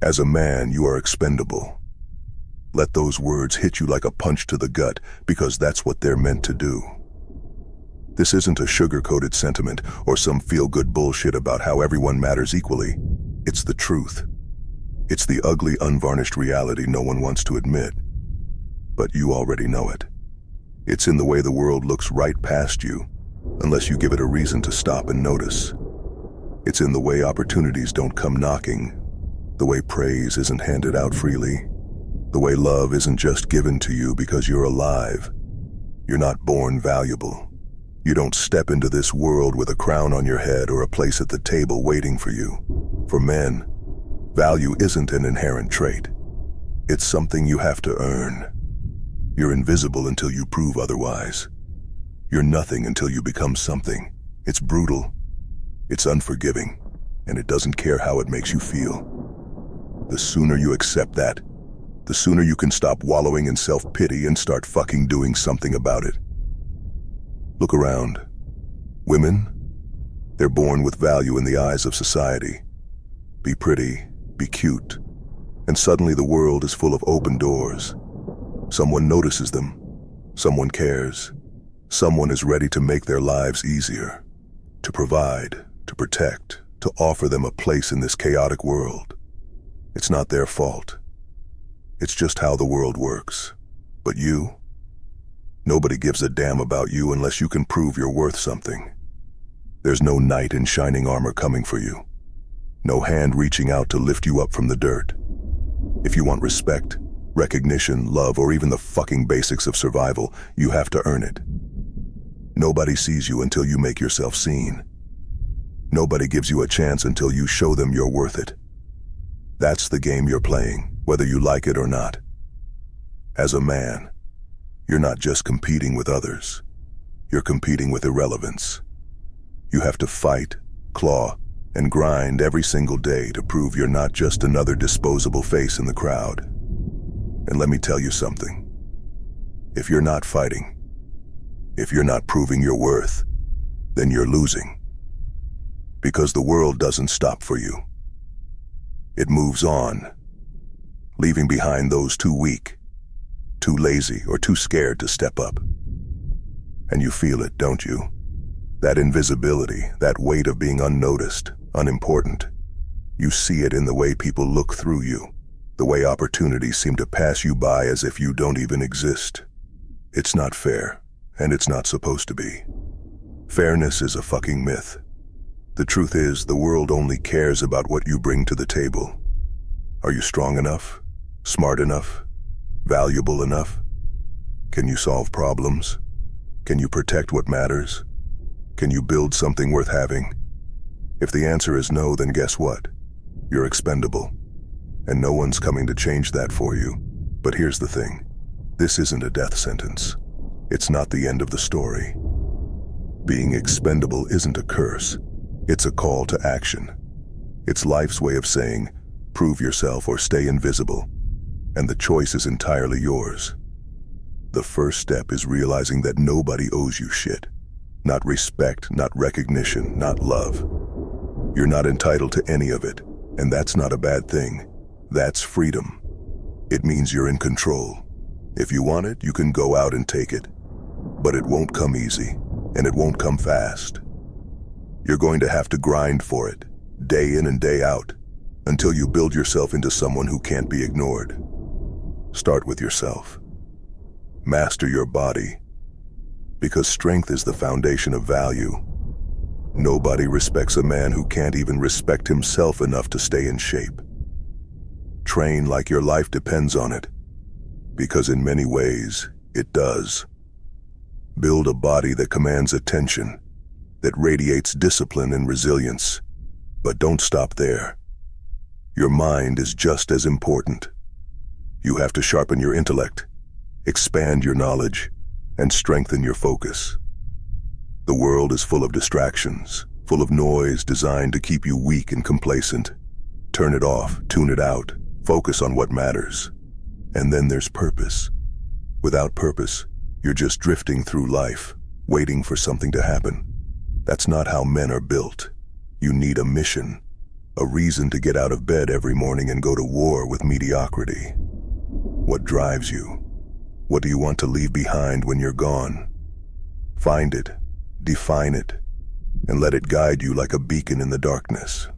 As a man, you are expendable. Let those words hit you like a punch to the gut, because that's what they're meant to do. This isn't a sugar-coated sentiment or some feel-good bullshit about how everyone matters equally. It's the truth. It's the ugly, unvarnished reality no one wants to admit. But you already know it. It's in the way the world looks right past you, unless you give it a reason to stop and notice. It's in the way opportunities don't come knocking, the way praise isn't handed out freely, the way love isn't just given to you because you're alive. You're not born valuable. You don't step into this world with a crown on your head or a place at the table waiting for you. For men, value isn't an inherent trait. It's something you have to earn. You're invisible until you prove otherwise. You're nothing until you become something. It's brutal, it's unforgiving, and it doesn't care how it makes you feel. The sooner you accept that, the sooner you can stop wallowing in self-pity and start fucking doing something about it. Look around. Women, they're born with value in the eyes of society. Be pretty, be cute, and suddenly the world is full of open doors. Someone notices them, someone cares, someone is ready to make their lives easier, to provide, to protect, to offer them a place in this chaotic world. It's not their fault. It's just how the world works. But you? Nobody gives a damn about you unless you can prove you're worth something. There's no knight in shining armor coming for you. No hand reaching out to lift you up from the dirt. If you want respect, recognition, love, or even the fucking basics of survival, you have to earn it. Nobody sees you until you make yourself seen. Nobody gives you a chance until you show them you're worth it. That's the game you're playing, whether you like it or not. As a man, you're not just competing with others. You're competing with irrelevance. You have to fight, claw, and grind every single day to prove you're not just another disposable face in the crowd. And let me tell you something. If you're not fighting, if you're not proving your worth, then you're losing. Because the world doesn't stop for you. It moves on, leaving behind those too weak, too lazy, or too scared to step up. And you feel it, don't you? That invisibility, that weight of being unnoticed, unimportant. You see it in the way people look through you, the way opportunities seem to pass you by as if you don't even exist. It's not fair, and it's not supposed to be. Fairness is a fucking myth. The truth is, the world only cares about what you bring to the table. Are you strong enough? Smart enough? Valuable enough? Can you solve problems? Can you protect what matters? Can you build something worth having? If the answer is no, then guess what? You're expendable. And no one's coming to change that for you. But here's the thing. This isn't a death sentence. It's not the end of the story. Being expendable isn't a curse. It's a call to action. It's life's way of saying, prove yourself or stay invisible. And the choice is entirely yours. The first step is realizing that nobody owes you shit. Not respect, not recognition, not love. You're not entitled to any of it, and that's not a bad thing. That's freedom. It means you're in control. If you want it, you can go out and take it. But it won't come easy, and it won't come fast. You're going to have to grind for it, day in and day out, until you build yourself into someone who can't be ignored. Start with yourself. Master your body, because strength is the foundation of value. Nobody respects a man who can't even respect himself enough to stay in shape. Train like your life depends on it, because in many ways, it does. Build a body that commands attention, that radiates discipline and resilience. But don't stop there. Your mind is just as important. You have to sharpen your intellect, expand your knowledge, and strengthen your focus. The world is full of distractions, full of noise designed to keep you weak and complacent. Turn it off, tune it out, focus on what matters. And then there's purpose. Without purpose, you're just drifting through life, waiting for something to happen. That's not how men are built. You need a mission. A reason to get out of bed every morning and go to war with mediocrity. What drives you? What do you want to leave behind when you're gone? Find it, define it, and let it guide you like a beacon in the darkness.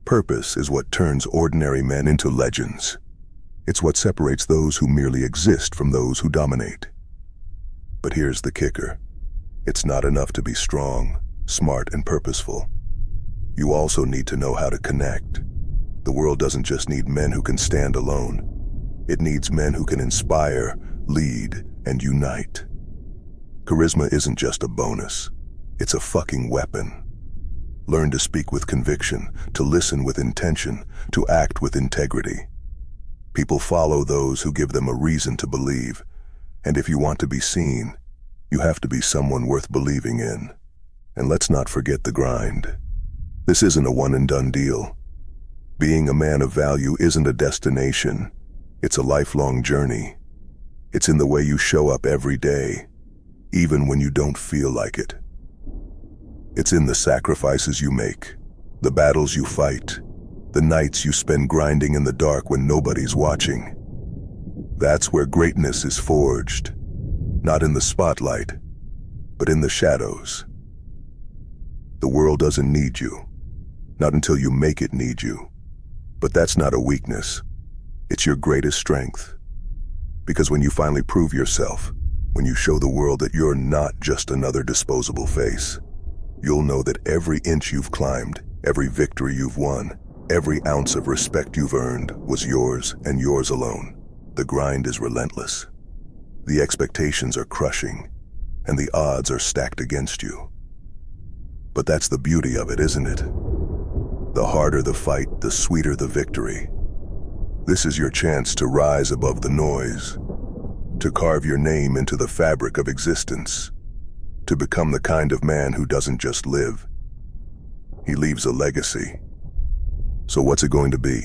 Purpose is what turns ordinary men into legends. It's what separates those who merely exist from those who dominate. But here's the kicker. It's not enough to be strong, smart, and purposeful. You also need to know how to connect. The world doesn't just need men who can stand alone. It needs men who can inspire, lead, and unite. Charisma isn't just a bonus. It's a fucking weapon. Learn to speak with conviction, to listen with intention, to act with integrity. People follow those who give them a reason to believe. And if you want to be seen, you have to be someone worth believing in. And let's not forget the grind. This isn't a one-and-done deal. Being a man of value isn't a destination. It's a lifelong journey. It's in the way you show up every day, even when you don't feel like it. It's in the sacrifices you make, the battles you fight, the nights you spend grinding in the dark when nobody's watching. That's where greatness is forged, not in the spotlight, but in the shadows. The world doesn't need you, not until you make it need you. But that's not a weakness. It's your greatest strength. Because when you finally prove yourself, when you show the world that you're not just another disposable face, you'll know that every inch you've climbed, every victory you've won, every ounce of respect you've earned was yours and yours alone. The grind is relentless. The expectations are crushing, and the odds are stacked against you. But that's the beauty of it, isn't it? The harder the fight, the sweeter the victory. This is your chance to rise above the noise, to carve your name into the fabric of existence, to become the kind of man who doesn't just live. He leaves a legacy. So what's it going to be?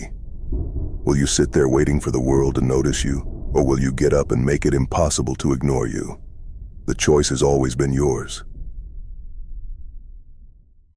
Will you sit there waiting for the world to notice you, or will you get up and make it impossible to ignore you? The choice has always been yours.